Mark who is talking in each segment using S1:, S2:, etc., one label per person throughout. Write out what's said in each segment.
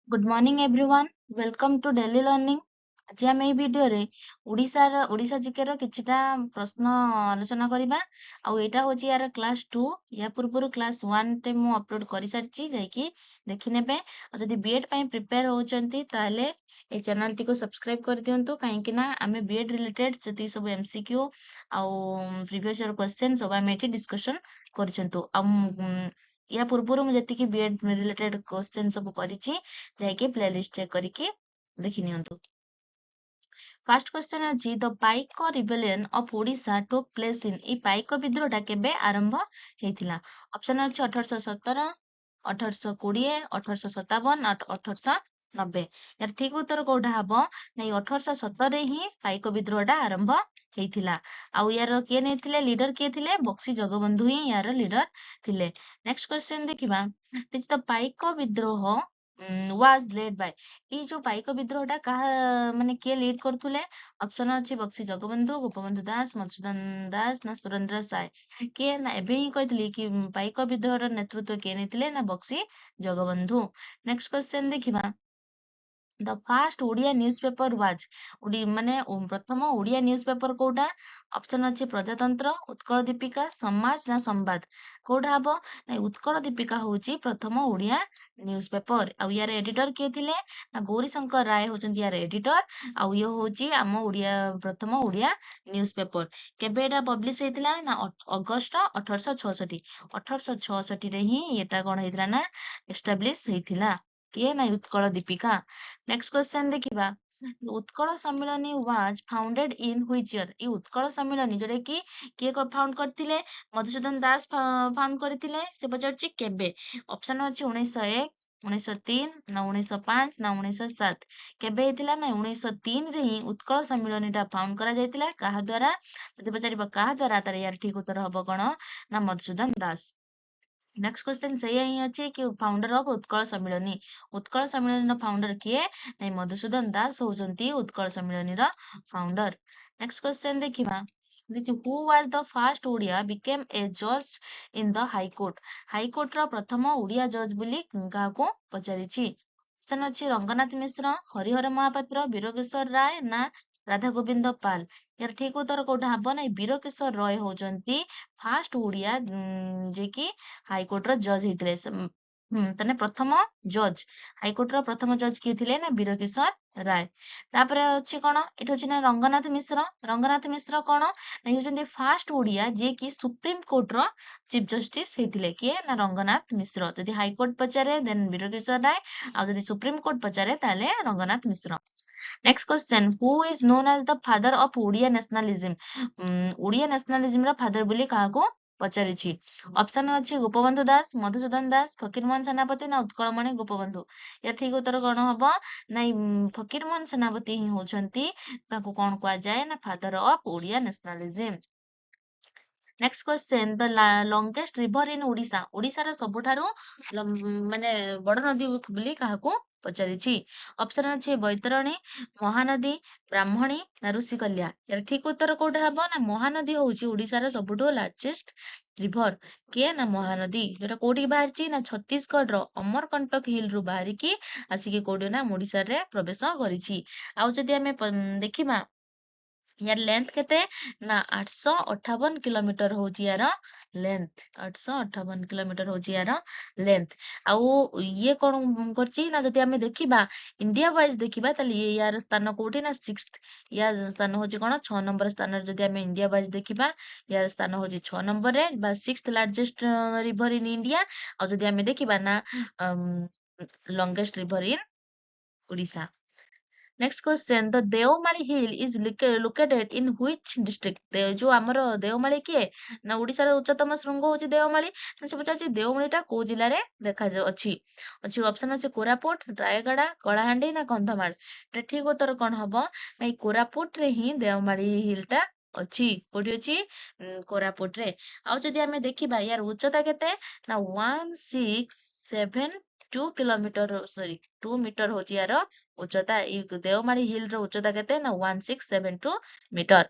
S1: Good morning everyone welcome to daily learning आज आम एई video रे ओडिशा जीके रो किछिटा प्रश्न आलोचना करिबा आउ एटा होची यार क्लास 2 या पूर्वरु क्लास 1 टे मु अपलोड करि सारची जायकी देखि नेबे आ जदी बीएड पई प्रिपेयर होचंती ताले ए चैनल टी को सब्सक्राइब कर दियंतु काहे कि ना आमे बीएड रिलेटेड जति सब एमसीक्यू आउ प्रीवियस ईयर क्वेश्चन सब आमे एठी डिस्कशन करचंतु या पूर्वरु मु जति बीएड रिलेटेड क्वेश्चन सब करिची जाके प्लेलिस्ट चेक करके देखि नियंतु। फर्स्ट क्वेश्चन अछि the Paika rebellion of Odisha took place in ई पाइक विद्रोहटा केबे आरंभ हेतिला ऑप्शन अछि 1817 1820 1857 1890 यार ठीक उत्तर कोठा हबो नै 1817 रे ही पाइक विद्रोहटा आरंभ हेतिला आउ यार के नेथिले लीडर के थिले बक्सी जगबंधु ही यार लीडर थिले। नेक्स्ट क्वेश्चन देखिबा दिस द पाइक विद्रोह वाज लेड बाय ई जो पाइक विद्रोहटा कहा माने के लीड करथुले ऑप्शन अछि बक्सी जगबंधु गोपबंधु दास मधुसूदन दास ना सुरेंद्र साय के ना एबे ही कहतली कि पाइक विद्रोहर नेतृत्व के नेतिले ना बक्सी जगबंधु। नेक्स्ट क्वेश्चन देखिबा the fast Odia newspaper was माने प्रथम ओडिया न्यूज़पेपर कोटा ऑप्शन अछि प्रजातंत्र उत्कल दीपिका समाज ना संवाद कोटा हबो नै उत्कल दीपिका होची प्रथम ओडिया न्यूज़पेपर आ यार एडिटर के थिले ना गौरी शंकर राय होचंती यार एडिटर आ यो होची आम ओडिया प्रथम ओडिया न्यूज़पेपर केबे एटा पब्लिश हेतिला ना अगस्त 1866 1866 रे ही एटा कोन हेतिला ना एस्टैब्लिश हेतिला किए ना उत्कल दीपिका। नेक्स्ट क्वेश्चन देखिबा Utkal Sammilani was founded in which year ई उत्कल सम्मेलनी जोरे कि किए फाउंड करथिले मधुसूदन दास फाउंड करथिले से पचारछि केबे ऑप्शन अछि 1901 1903 ना 1905 ना 1907 केबे हेतिला ना 1903 रे ही उत्कल सम्मेलनीटा फाउंड करा जायतिला काहा द्वारा जदि पचारिबा काहा द्वारा तार यार ठीक उत्तर हबो कोन ना मधुसूदन दास। नेक्स्ट क्वेश्चन सही ही अच्छी कि founder of Utkal Sammilan founder किए नहीं मधुसूदन दास होजंती Utkal Sammilan founder. Next question देखिबा who was the first Odia became a judge in the high court high court रो प्रथम ओडिया जज बोली काहाको पचारिछि ऑप्शन अछि रंगनाथ मिश्र हरिहर महापात्र वीरकिशोर राय ना राधा गोविंद पाल यार ठीक उत्तर कोठा हबो नै वीरकिशोर राय होजंती फास्ट ओडिया जे कि हाईकोर्ट रो जज हेतिले तने प्रथम जज हाईकोर्ट रो प्रथम जज किए थिले ना वीरकिशोर राय। तापरे अछि कोन एठ अछि ना रंगनाथ मिश्र कोन ना होजंती फास्ट ओडिया जे कि सुप्रीम कोर्ट रो चीफ जस्टिस हेतिले किए ना रंगनाथ मिश्र जदि हाईकोर्ट पचारे देन वीरकिशोर राय आ जदि सुप्रीम कोर्ट पचारे ताले Ranganath Mishra. Next question who is known as the father of Odia nationalism Odia nationalism रा फादर बोली काहाको पचारिछि ऑप्शन अछि गोपबंधु दास मधुसूदन दास फकीरमोहन सेनापति ना उत्कलमणि गोपबंधु या ठीक उत्तर कोन हबो नै फकीरमोहन सेनापति ही होचंती ताको कोन कुआ जाय ना father of Odia nationalism. Next question the longest river in Odisha Odisha रा सबठारो माने बड़ नदी बोली काहाको पचारिछि ऑप्शन अछि बैतरणी महानदी ब्राह्मणी ना ऋषिकल्या यार ठीक उत्तर कोठा हबो ना महानदी होउची ओडिशा रा सबठो लार्जेस्ट रिवर के ना महानदी जोटा कोठी बाहरची ना छत्तीसगढ़ रो अमरकंटक हिल रु बाहरिकी आसिकी कोठी ना ओडिशा रे प्रवेश करिछि। आउ जदि हमें देखिबा यार लेंथ केते ना 858 किलोमीटर होची यार लेंथ 858 किलोमीटर होची यार लेंथ आउ ये कोन करची ना जदि हमें देखिबा इंडिया वाइज देखिबा तले ये यार स्थान कोठी ना 6th या स्थान होची कोन 6 नंबर स्थान जदि हमें इंडिया वाइज देखिबा यार स्थान होची 6 नंबर रे बा 6th largest river in India आ जदि हमें देखिबा ना longest river in Odisha. Next question the Devmali hill is located in which district जो हमर देवमाली किए ना ओडिसा रो उच्चतम शृंग होची देवमाली से पचाची देवमालीटा को जिल्ला रे देखा जा अछि ऑप्शन अछि कोरापुट रायगड़ा कलाहांडी ना कंधमाल ते ठीक उत्तर कोन हबो नै कोरापुट रे ही देवमाली हिलटा अछि कोठी अछि कोरापुट रे। आ जदि हमें देखिबा यार उच्चता केते ना 1672 किलोमीटर सॉरी 2 मीटर होची यार उच्चता देवमाली हिल रो उच्चता केते ना 1672 metre.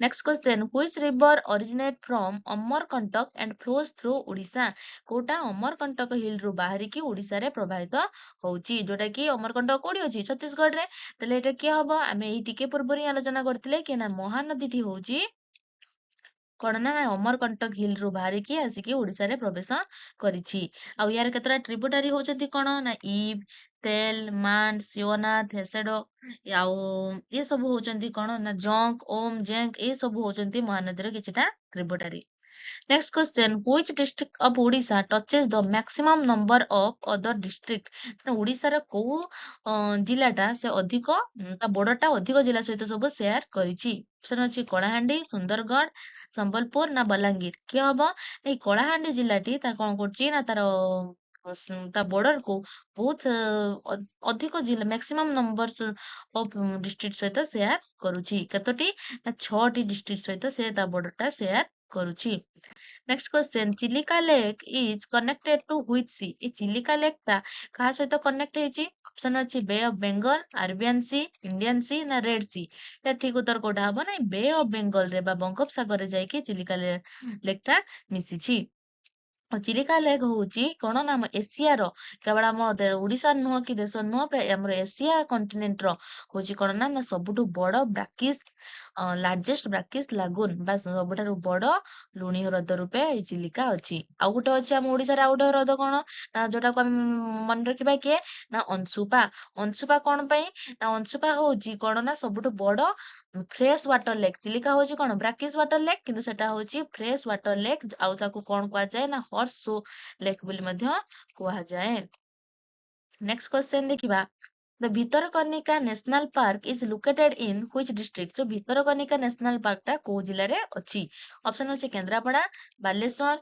S1: Next question which river originate from Amarkantak and flows through Odisha कोटा अमरकंटक हिल रु बाहरी की ओडिशा रे प्रवाहित होउची जोटा कि अमरकंटक कोडी अछि छत्तीसगढ़ रे तले एटा के हबो आमे एई टिके पूर्व री आलोचना करथिले कि ना महानदी टी होउची कौन ना अमरकंटक हिल रु बाहरिकी आसिकी ओडिशा रे प्रवेश करिछि आ यार केतरा ट्रिब्यूटरी होचंती कोन ना इव तेल मान शिवनाथ हेसेडो ଆଉ ये सब होचंती कोन ना जंक ओम जेंक ये सब होचंती महानदी रे किछटा tributary next question which district of Odisha touches the maximum number of other district Odisha रे को जिल्लाटा से अधिक ता बड़टा अधिक जिल्ला सहित सब शेयर करिछि ऑप्शन अछि कलाहांडी सुंदरगढ़ संबलपुर ना बलांगीर के हबो ए कलाहांडी जिल्लाटी ता कोन करछि ना तार ता बॉर्डर को बहुत अधिक जिल्ला मैक्सिमम नंबर्स ऑफ डिस्ट्रिक्ट सहित शेयर करूछि कतोटी ना 6 टी डिस्ट्रिक्ट सहित से ता बॉर्डरटा शेयर करूछि next question Chilika lake is connected to which sea ए चिलिका लेक ता कहा सहित कनेक्ट हेछि ऑप्शन अछि bay of Bengal Arabian sea Indian sea ना रेड सी या ठीक उत्तर कोडा हबो ना बे ऑफ बेंगल रे बा बंगोपसागर रे जाई कि चिलिका लेक ता मिसिछि चिलिका लेक होउची कोन ना हम एशिया रो केवल हम ओडिशा नुह कि देश नुह प्राय हमर एशिया कॉन्टिनेंट रो होउची कोन ना सबुठु बड़ ब्राकिस लार्जेस्ट ब्राकिस लागून बा सबुठारु बड़ लुणी ह्रद रूपे एई चिलिका अछि आ गुटे अछि हम ओडिशा रे आ गुटे ह्रद कोन ना जोटा को हम मन रखिबा के ना अंशुपा अंशुपा कोन पई ना अंशुपा होउची कोन ना सबुठु बड़ फ्रेश वाटर लेक चिलिका होउची कोन ब्राकिस वाटर लेक किंतु सेटा होउची फ्रेश वाटर लेक आउ ताकू कोन कुआ जाय ना हॉर्स सो लेक बोली मध्य कुआ जाय नेक्स्ट क्वेश्चन देखिबा the Bhitarkanika national park is located in which district जो भितरकनिका नेशनल पार्क टा को जिल्ला रे अछि ऑप्शन अछि केंद्रापड़ा बालेश्वर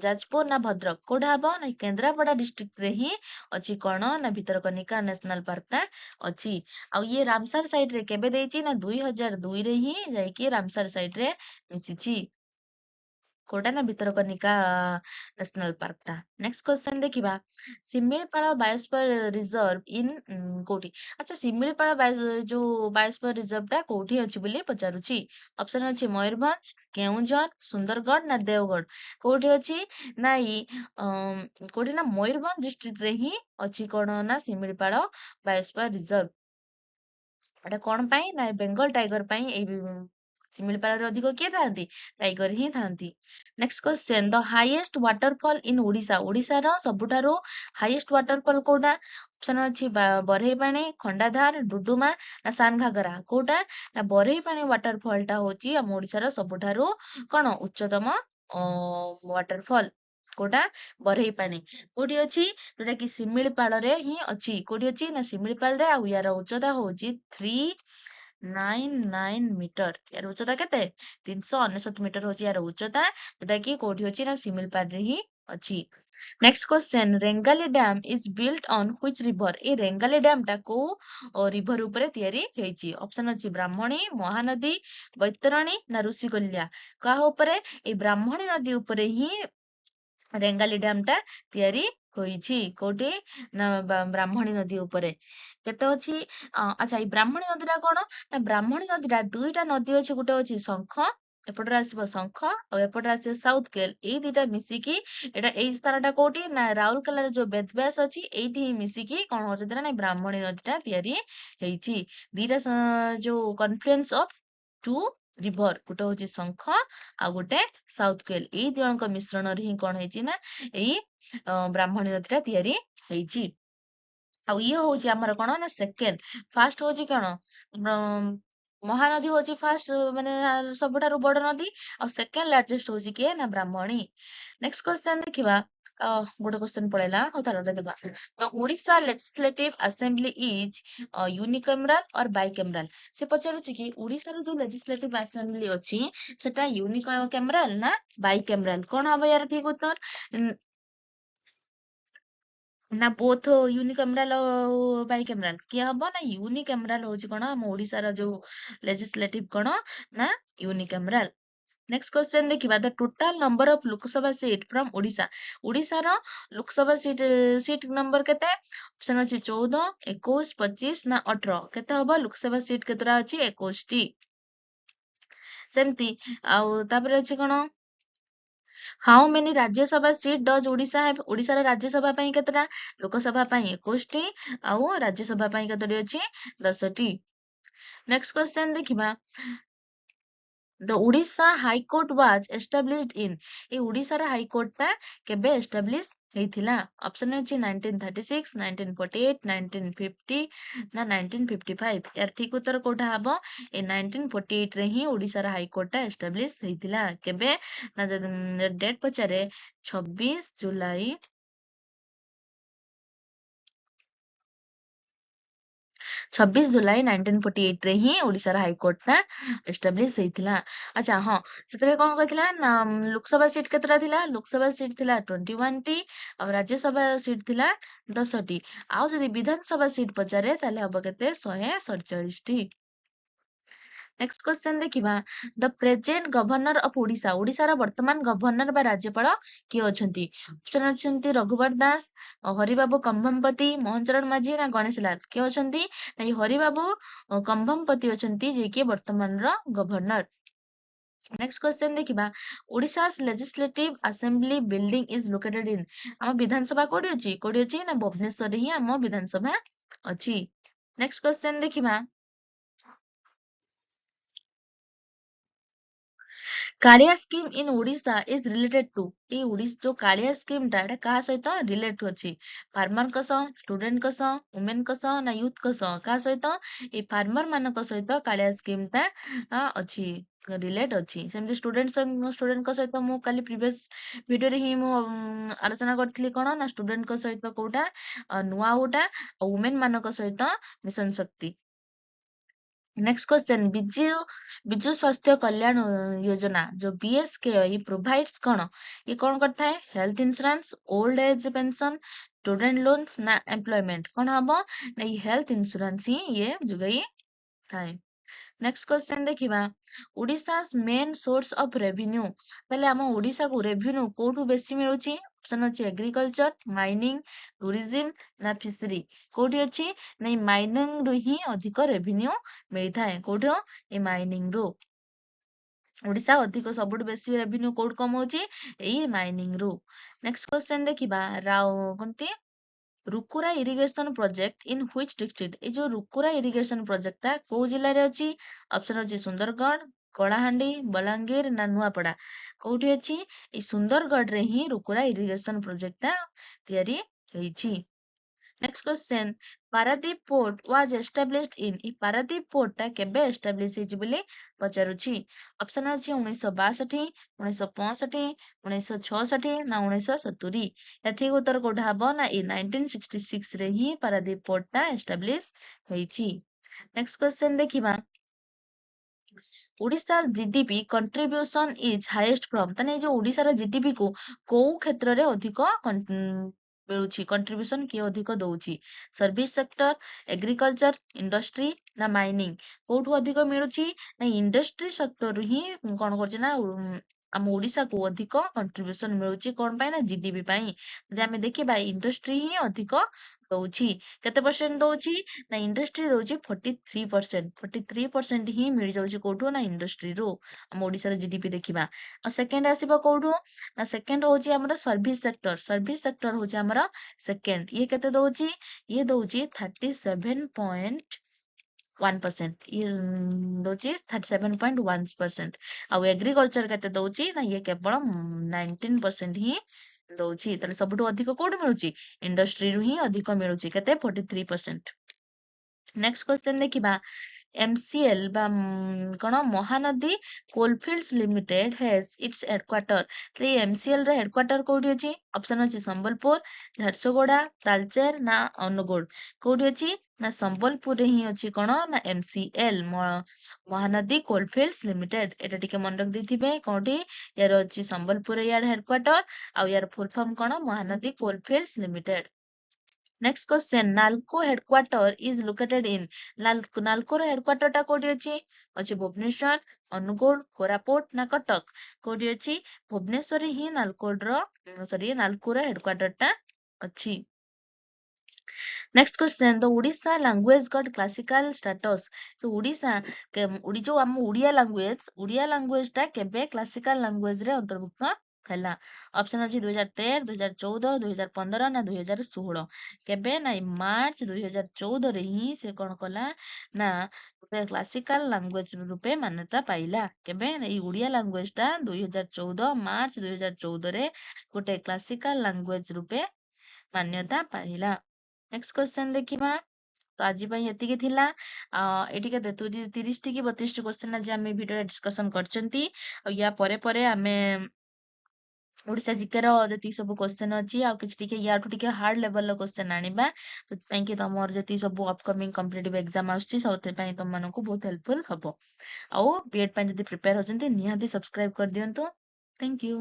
S1: जाजपुर ना भद्रक कोडा हबो ना केंद्रापड़ा डिस्ट्रिक्ट रे ही अछि कोन ना भितरकनिका नेशनल पार्क टा अछि आ ये रामसर साइड रे केबे देछि ना 2002 रे ही जाई कि रामसर साइड रे मिसिछि कोटा ना भितरकनिका नेशनल पार्क टा नेक्स्ट क्वेश्चन देखिबा सिमिलपाଳ बायोस्फीयर रिजर्व इन कोठी अच्छा सिमिलपाଳ जो बायोस्फीयर रिजर्व टा कोठी अछि बोली पचारुछि ऑप्शन अछि मयूरभंज केउंझर सुंदरगढ़ ना देवगढ़ कोठी अछि ना कोठी ना मयूरभंज डिस्ट्रिक्ट रे ही अछि कोन ना सिमिलपाଳ बायोस्फीयर रिजर्व एटा कोन पई ना बेंगल टाइगर पई ए सिमिलपाଳ रे अधिक किए थांती टाइगर ही थांती next question the highest waterfall in Odisha Odisha रो सबुठारो हाईएस्ट वाटरफॉल कोडा ऑप्शन अछि बरहीपाणी खंडाधार डुडुमा ना सानघागरा कोडा ना बरहीपाणी वाटरफॉल टा होची हम ओडिशा रो सबुठारो कोन उच्चतम वाटरफॉल कोडा बरहीपाणी कोठी अछि जोटा कि सिमिलपाଳ रे ही अछि कोठी अछि ना सिमिलपाଳ रे आ यार उच्चता होची 399 मीटर यार उच्चता केते 399 मीटर होची यार उच्चता जोटा कि कोठी होची ना सिमिलपाल रे ही अछि next question Rengali dam is built on which river A Rengali dam टा को रिवर ऊपर तयारी हेची ऑप्शन अछि ब्राह्मणी महानदी बैतरणी ना ऋषिकुल्या का ऊपर ए ब्राह्मणी नदी ऊपर ही रेंगाली डैम टा तयारी होईची कोठी ना ब्राह्मणी नदी ऊपर केते अछि अच्छा ई ब्राह्मणी नदी टा कोन ना ब्राह्मणी नदी टा दुईटा नदी अछि गुटे अछि शंख एपटर आसीबो शंख और एपटर आसीबो साउथ केल एई दुईटा मिसिकी एटा एई स्थानटा कोठी ना राउरकेला जो बेदब्यास अछि एइठी मिसिकी कोन होचंती ना ब्राह्मणी नदी टा तयारी हेईची दीटा जो कॉन्फ्लुएंस ऑफ टू रिवर गुटे होची शंख आ गुटे साउथ केल एई दियणक मिश्रण रे ही कोन हेची ना एई ब्राह्मणी नदी टा तयारी हेईची ଆଉ ଇଏ ହଉଛି ଆମର କଣ ନା ସେକେଣ୍ଡ ଫାର୍ଷ୍ଟ ହଉଛି କଣ ମହାନଦୀ ହଉଛି ଫାର୍ଷ୍ଟ ମାନେ ସବୁଠାରୁ ବଡ ନଦୀ ଆଉ ସେକେଣ୍ଡ ଲାର୍ଜେଷ୍ଟ ହଉଛି କିଏ ନା ବ୍ରାହ୍ମଣୀ ନେକ୍ସଟ କ୍ୱେଶ୍ଚନ ଦେଖିବା ଗୋଟେ କ୍ୱେଶ୍ଚନ ପଳେଇଲା ହଉ ତାହେଲେ ଦେଖିବା ତ ଓଡିଶା ଲେଜିସ୍ଲେଟିଭ ଆସେମ୍ବଲି ଇଜ ୟୁନିକାମେରାଲ ଅର ବାଇକାମେରାଲ ସେ ପଚାରୁଛି କି ଓଡିଶାର ଯୋଉ ଲେଜିସ୍ଲେଟିଭ ଆସେମ୍ବଲି ଅଛି ସେଟା ୟୁନିକାମେରାଲ ନା ବାଇକାମେରାଲ କଣ ହବ ୟାର ଠିକ ଉତ୍ତର ନା ବୋଥ ୟୁନିକାମେରାଲ ବାଇକାମେରାଲ କିଏ ହବ ନା ୟୁନିକାମେରାଲ ହଉଛି କଣ ଆମ ଓଡିଶାର ଯୋଉ ଲେଜିସ୍ଲେଟିଭ କଣ ନା ୟୁନିକାମେରାଲ ନେକ୍ସଟ କ୍ୱେଶ୍ଚନ ଦେଖିବା ଦ total number of Lok Sabha seat from Odisha ଓଡିଶାର ଲୋକସଭା ସିଟ୍ ନମ୍ବର କେତେ ଅପସନ ଅଛି 14 21 25 ନା 18 କେତେ ହବ ଲୋକସଭା ସିଟ୍ କେତେଟା ଅଛି 21ଟି ସେମିତି ଆଉ ତାପରେ ଅଛି କଣ ହାउ many Rajya Sabha seat does Odisha have ओडिशार राज्यसभा ପାଇଁ କେତେଟା ଲୋକସଭା ପାଇଁ 21ଟି ଆଉ राज्यसभा ପାଇଁ କେତେଟି ଅଛି 10ଟି। नेक्स्ट क्वेश्चन देखिबा the Odisha high court was established इन ए ओडिशार हाई कोर्ट टा केबे एस्टाब्लिश ହେଇଥିଲା ऑप्शन ଅଛି 1936 1948 1950 ନା 1955 यार ठीक उत्तर कोठा हबो ए 1948 रे ही ओडिशार हाई कोर्ट टा एस्टाब्लिश ହେଇଥିଲା केबे ना डेट पचारे 26 जुलाई 26 जुलाई 1948 रे ही ओडिशार हाईकोर्ट टा एस्टाब्लिश ହେଇଥିଲା। अच्छा हाँ ସେଥିରେ କଣ କହିଥିଲା ନା ଲୋକସଭା ସିଟ୍ କେତେଟା ଥିଲା ଲୋକସଭା ସିଟ୍ ଥିଲା 21 ଟି ଆଉ ରାଜ୍ୟସଭା ସିଟ୍ ଥିଲା 10 ଟି ଆଉ ଯଦି ବିଧାନସଭା ସିଟ୍ ପଚାରେ ତାହେଲେ ହବ କେତେ 147 ଟି। नेक्स्ट क्वेश्चन देखिबा the present governor of Odisha ओडिशार वर्तमान गवर्नर बा राज्यपाल किए अछंती ऑप्शन अछंती रघुवर दास हरिबाबू कंभमपति मोहन चरण माझी ना गणेश लाल किए अछंती ना हरिबाबू कंभमपति अछंती जे कि वर्तमान रो गवर्नर। नेक्स्ट क्वेश्चन देखिबा Odisha's legislative assembly building is located इन हम विधानसभा कोडी अछि ना भुवनेश्वर रे ही हम विधानसभा अछि। नेक्स्ट क्वेश्चन देखिबा Kalia scheme in Odisha is related to ए ओडिशा जो कालिया स्कीम टा एटा कहा सहित रिलेट अछि फार्मर को स्टूडेंट को वुमेन को ना यूथ को कहा सहित ए फार्मर मानक सहित कालिया स्कीम टा अछि रिलेट अछि सेमति स्टूडेंट को सहित मु काली प्रीवियस वीडियो रे ही मु आलोचना करथली कोन ना स्टूडेंट को सहित कोटा नुआ उटा वुमेन मानक सहित मिशन शक्ति। नेक्स्ट क्वेश्चन बिजु स्वास्थ्य कल्याण योजना जो बीएसके प्रोवाइड्स कौन करता है health insurance old age pension student loans ना एम्प्लॉयमेंट कौन हम ना हेल्थ इंश्योरेंस ही ये जुगाई थाए। नेक्स्ट क्वेश्चन देखिबा Odisha main source of revenue ताले हम ओडिशा को रेवेन्यू कोठू बेसी मिलुची ऑप्शन अछि एग्रीकल्चर माइनिंग टूरिज्म ना फिशरी कोठी अछि नै माइनिंग रो ही अधिक रेवेन्यू मिलथाय कोठो ए माइनिंग रो ओडिशा अधिक सबुठ बेसी रेवेन्यू कोड कमाउची एई माइनिंग रो। नेक्स्ट क्वेश्चन देखिबा राव कोंती Rukura irrigation project in which district ए जो रुकुरा इरिगेशन प्रोजेक्ट टा को जिल्ला रे अछि ऑप्शन अछि सुंदरगढ़ कलाहांडी बलांगीर ना नुआपड़ा कोठी अछि ए सुंदरगढ़ रे ही रुकुरा इरिगेशन प्रोजेक्ट टा तयारी हेछि। Next question Paradip port was established in ई पारादीप पोर्ट टा केबे एस्टाब्लिश हेछि बोली पचारुछि ऑप्शन अछि 1962 1965 1966 ना 1970 या ठीक उत्तर कोठा हबो ना ई 1966 रे ही पारादीप पोर्ट टा एस्टाब्लिश हेछि। नेक्स्ट क्वेश्चन देखिबा Odisha GDP contribution is highest from तने जो ओडिशा रा जीडीपी को क्षेत्र रे अधिक मिलुछि कंट्रीब्यूशन किए अधिक दउछि सर्विस सेक्टर एग्रीकल्चर इंडस्ट्री ना माइनिंग कोठू अधिक मिलुछि ना इंडस्ट्री सेक्टर ही कोन करछि ना हम ओडिशा को अधिक कंट्रीब्यूशन मिलुछि कोन पाई ना जीडीपी पाई जदि हमें देखिबा इंडस्ट्री ही अधिक दउछि केते परसेंट दउछि ना इंडस्ट्री दउछि 43% ही मिल जाउछि कोठू ना इंडस्ट्री रो हम ओडिशा रो जीडीपी देखिबा आ सेकंड आसीबा कोठू ना सेकंड होछि हमर सर्विस सेक्टर होछि हमर सेकंड ये केते दउछि ये दउछि 37.1% ये दउछि 37.1% आ एग्रीकल्चर केते दउछि ना ये केवल 19% ही दउछि ताले सबटु अधिक कोड मिलुछि इंडस्ट्री रु ही अधिक मिलुछि केते 43%। नेक्स्ट क्वेश्चन देखिबा MCL बा कौन Mahanadi coalfields limited has its headquarter तो ये MCL रो हेडक्वार्टर कोठी अछि ऑप्शन अछि संबलपुर झारसुगुड़ा तालचेर ना अनुगुल कोठी अछि ना संबलपुर रे ही अछि कोन ना MCL महानदी कोलफिल्ड्स लिमिटेड एटा टिके मन रख देथिबे कोठी यार अछि संबलपुर यार हेडक्वार्टर आ यार फुल फॉर्म कोन Mahanadi coalfields limited. Next question NALCO headquarter is located in NALCO रो हेडक्वार्टर टा कोठी अछि भुवनेश्वर अनुगुल कोरापुट ना कटक कोठी अछि भुवनेश्वर ही नालको रो हेडक्वार्टर टा अछि। Next question the Odisha language got classical status तो ओडिशा जो आम ओडिया लैंग्वेज टा केबे क्लासिकल लैंग्वेज रे अंतर्भुक्त ହେଲା ऑप्शन ଅଛି 2013 2014 2015 ନା 2016 କେବେ ନା ମାର୍ଚ୍ଚ 2014 ରେ ହିଁ ସେ କଣ କଲା ନା ଗୋଟେ କ୍ଲାସିକାଲ ଲାଙ୍ଗୁଏଜ ରୂପେ ମାନ୍ୟତା ପାଇଲା କେବେ ଏଇ ଓଡିଆ ଲାଙ୍ଗୁଏଜ ଟା 2014 ମାର୍ଚ୍ଚ 2014 ରେ ଗୋଟେ କ୍ଲାସିକାଲ ଲାଙ୍ଗୁଏଜ ରୂପେ ମାନ୍ୟତା ପାଇଲା ନେକ୍ସଟ କ୍ୱେଶ୍ଚନ ଦେଖିବା ତ ଆଜି ପାଇଁ ଏତିକି ଥିଲା ଏଠି କେତେ 30 କି 32 କ୍ୱେଶ୍ଚନ ଆଜି ଆମେ ଭିଡିଓରେ ଡିସ୍କସନ କରିଛନ୍ତି ଆଉ ୟା ପରେ ଆମେ ଓଡିଶା ଜିକେର ଯେତିକି ସବୁ କ୍ୱେଶ୍ଚନ ଅଛି ଆଉ କିଛି ଟିକେ ୟାଠୁ ଟିକେ ହାର୍ଡ ଲେଭେଲର କ୍ୱେଶ୍ଚନ ଆଣିବା ସେଥିପାଇଁ କି ତମର ଯେତିକି ସବୁ ଅପକମିଂ କମ୍ପିଟେଟିଭ ଏକ୍ଜାମ ଆସୁଛି ସେଥିପାଇଁ ତମମାନଙ୍କୁ ବହୁତ ହେଲ୍ପଫୁଲ ହବ ଆଉ ବିଏଡ୍ ପାଇଁ ଯଦି ପ୍ରିପେୟାର ହଉଛନ୍ତି ନିହାତି ସବସ୍କ୍ରାଇବ କରିଦିଅନ୍ତୁ ଥ୍ୟାଙ୍କ ୟୁ